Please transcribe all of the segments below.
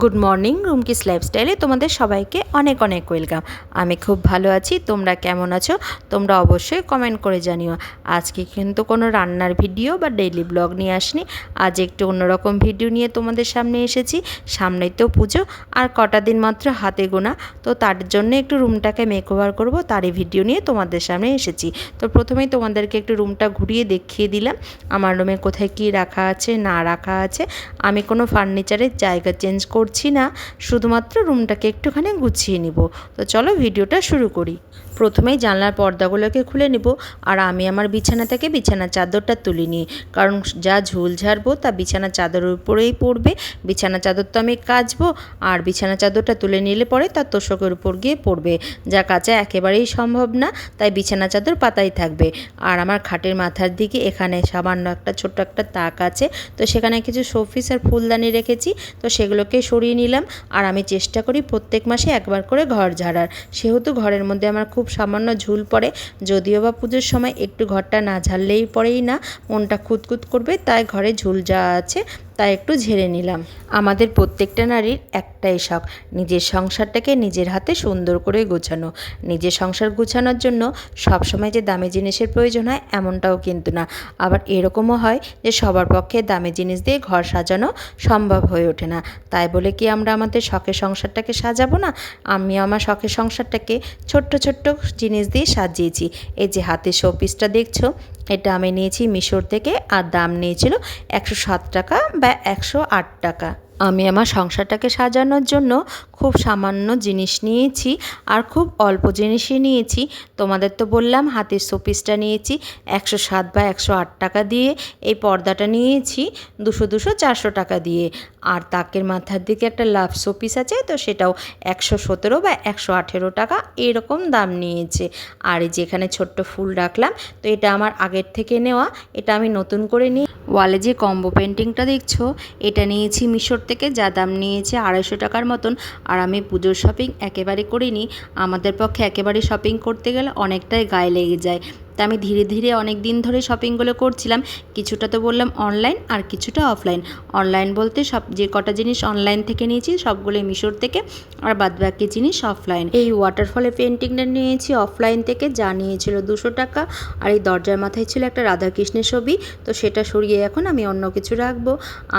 Good morning রুমকিস লাইফস্টাইলে তোমাদের সবাইকে অনেক অনেক ওয়েলকাম। আমি খুব ভালো আছি, তোমরা কেমন আছো তোমরা অবশ্যই কমেন্ট করে জানিও। আজকে কিন্তু কোনো রান্নার ভিডিও বা ডেইলি ব্লগ নিয়ে আসনি, আজ একটু অন্যরকম ভিডিও নিয়ে তোমাদের সামনে এসেছি। সামনেই তো পুজো, আর কটা দিন মাত্র হাতে গোনা, তো তার জন্য একটু রুমটাকে মেকওভার করব, তারই ভিডিও নিয়ে তোমাদের সামনে এসেছি। তো প্রথমেই তোমাদেরকে একটু রুমটা ঘুরিয়ে দেখিয়ে দিলাম আমার রুমে কোথায় কী রাখা আছে না রাখা আছে। আমি কোনো ফার্নিচারের জায়গা চেঞ্জ করছি না, শুধুমাত্র রুমটাকে একটুখানি গুছিয়ে নিব। তো চলো ভিডিওটা শুরু করি। প্রথমেই জানলার পর্দাগুলোকে খুলে নিব, আর আমি আমার বিছানা থেকে বিছানার চাদরটা তুলে নিই, কারণ যা ঝুল ঝাড়বো তা বিছানার চাদরের উপরেই পড়বে। বিছানা চাদর তো আমি কাচবো, আর বিছানা চাদরটা তুলে নিলে পরে তার তোষকের উপর গিয়ে পড়বে, যা কাচা একেবারেই সম্ভব না, তাই বিছানা চাদর পাতাই থাকবে। আর আমার খাটের মাথার দিকে এখানে সামান্য একটা ছোট্ট একটা তাক আছে, তো সেখানে কিছু শোপিস আর ফুলদানি রেখেছি, তো সেগুলোকে সরিয়ে নিলাম। আর আমি চেষ্টা করি প্রত্যেক মাসে একবার করে ঘর ঝাড়ার, সেহেতু ঘরের মধ্যে আমার খুব সামান্য ঝুল পড়ে, যদিও বা পুজোর সময় একটু ঘরটা না ঝাড়লেই পরেই না মনটা খুঁতখুত করবে, তাই ঘরে ঝুল যা আছে তাই একটু ঝেড়ে নিলাম। আমাদের প্রত্যেকটা নারীর একটাই শখ, নিজের সংসারটাকে নিজের হাতে সুন্দর করে গোছানো। নিজের সংসার গোছানোর জন্য সবসময় যে দামি জিনিসের প্রয়োজন হয় এমনটাও কিন্তু না, আবার এরকমও হয় যে সবার পক্ষে দামি জিনিস দিয়ে ঘর সাজানো সম্ভব হয়ে ওঠে না। তাই বলে কি আমরা আমাদের শখের সংসারটাকে সাজাবো না? আমি আমার শখের সংসারটাকে ছোট্ট ছোট্ট জিনিস দিয়ে সাজিয়েছি। এই যে হাতে শোপিসটা দেখছো, এটা আমি নিয়েছি মিশর থেকে, আর দাম নিয়েছিল 107 টাকা বা 108 টাকা। আমি আমার সংসারটাকে সাজানোর জন্য খুব সামান্য জিনিস নিয়েছি, আর খুব অল্প জিনিসই নিয়েছি। তোমাদের তো বললাম হাতের শোপিসটা নিয়েছি 107 বা 108 টাকা দিয়ে, এই পর্দাটা নিয়েছি 200 400 টাকা দিয়ে, আর তাকের মাথার দিকে একটা লাভ শোপিস আছে, তো সেটাও 117 বা 118 টাকা এরকম দাম নিয়েছে। আর এই যেখানে ছোট্ট ফুল রাখলাম, তো এটা আমার আগের থেকে নেওয়া, এটা আমি নতুন করে নিই। ওয়ালে যে কম্বো পেন্টিংটা দেখছো, এটা নিয়েছি মিশর থেকে, যা দাম নিয়েছে 250 টাকার মতন। আর আমি পুজোর শপিং একেবারে করিনি, আমাদের পক্ষে একেবারে শপিং করতে গেলে অনেকটাই গায়ে লেগে যায়, তা আমি ধীরে ধীরে অনেক দিন ধরে শপিংগুলো করছিলাম। কিছুটা তো বললাম অনলাইন, আর কিছুটা অফলাইন। অনলাইন বলতে সব যে কটা জিনিস অনলাইন থেকে নিয়েছি সবগুলোই মিশর থেকে, আর বাদবাকি জিনিস অফলাইন। এই ওয়াটারফলের পেন্টিংটা নিয়েছি অফলাইন থেকে, যা নিয়েছিল 200 টাকা। আর এই দরজার মাথায় ছিল একটা রাধাকৃষ্ণের ছবি, তো সেটা সরিয়ে এখন আমি অন্য কিছু রাখবো।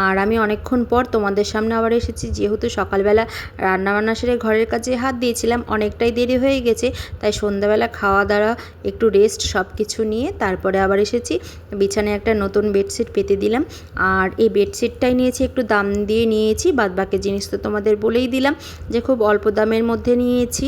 আর আমি অনেকক্ষণ পর তোমাদের সামনে আবার এসেছি, যেহেতু সকালবেলা রান্নাবান্না সেরে ঘরের কাজে হাত দিয়েছিলাম, অনেকটাই দেরি হয়ে গেছে, তাই সন্ধ্যাবেলা খাওয়া দাওয়া একটু রেস্ট সব কিছু নিয়ে তারপরে আবার এসেছি। বিছানায় একটা নতুন বেডশিট পেতে দিলাম, আর এই বেডশিটটাই নিয়েছি একটু দাম দিয়ে নিয়েছি, বাদবাকি জিনিস তো তোমাদের বলেই দিলাম যে খুব অল্প দামের মধ্যে নিয়েছি।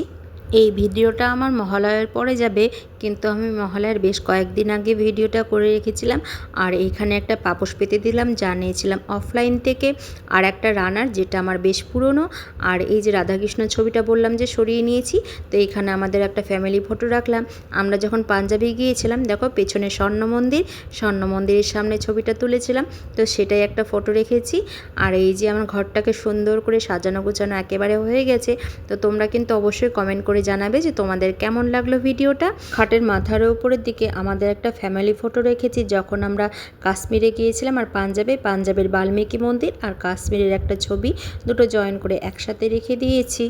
এই ভিডিওটা আমার মহালয়ার পরে যাবে, কিন্তু আমি মহালয়ার বেশ কয়েকদিন আগে ভিডিওটা করে রেখেছিলাম। আর এইখানে একটা পাপোশ পেতে দিলাম, যা নিয়েছিলাম অফলাইন থেকে, আর একটা রানার যেটা আমার বেশ পুরনো। আর এই যে রাধাকৃষ্ণ ছবিটা বললাম যে সরিয়ে নিয়েছি, তো এইখানে আমাদের একটা ফ্যামিলি ফটো রাখলাম। আমরা যখন পাঞ্জাবে গিয়েছিলাম, দেখো পেছনে স্বর্ণ মন্দির, স্বর্ণ মন্দিরের সামনে ছবিটা তুলেছিলাম, তো সেটাই একটা ফটো রেখেছি। আর এই যে আমার ঘরটাকে সুন্দর করে সাজানো গোছানো একেবারে হয়ে গেছে। তো তোমরা কিন্তু অবশ্যই কমেন্ট করে জানাবে যে তোমাদের কেমন লাগলো ভিডিওটা। খাটের মাথার উপরের দিকে আমাদের একটা ফ্যামিলি ফটো রেখেছি, যখন আমরা কাশ্মীরে গিয়েছিলাম, আর পাঞ্জাবের বাল্মীকি মন্দির আর কাশ্মীরের একটা ছবি, দুটো জয়েন করে একসাথে রেখে দিয়েছি।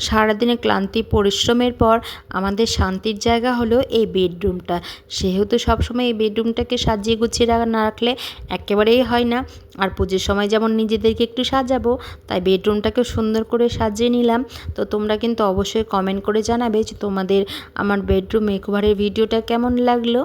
সারাদিনে ক্লান্তি পরিশ্রমের পর আমাদের শান্তির জায়গা হলো এই বেডরুমটা, সেহেতু সবসময় এই বেডরুমটাকে সাজিয়ে গুছিয়ে না রাখলে একেবারেই হয় না। আর পুজোর সময় যেমন নিজেদেরকে একটু সাজাবো, তাই বেডরুমটাকে সুন্দর করে সাজিয়ে নিলাম। তো তোমরা কিন্তু অবশ্যই কমেন্ট করে জানাবে যে তোমাদের আমার বেডরুম মেকওভারের ভিডিওটা কেমন লাগলো।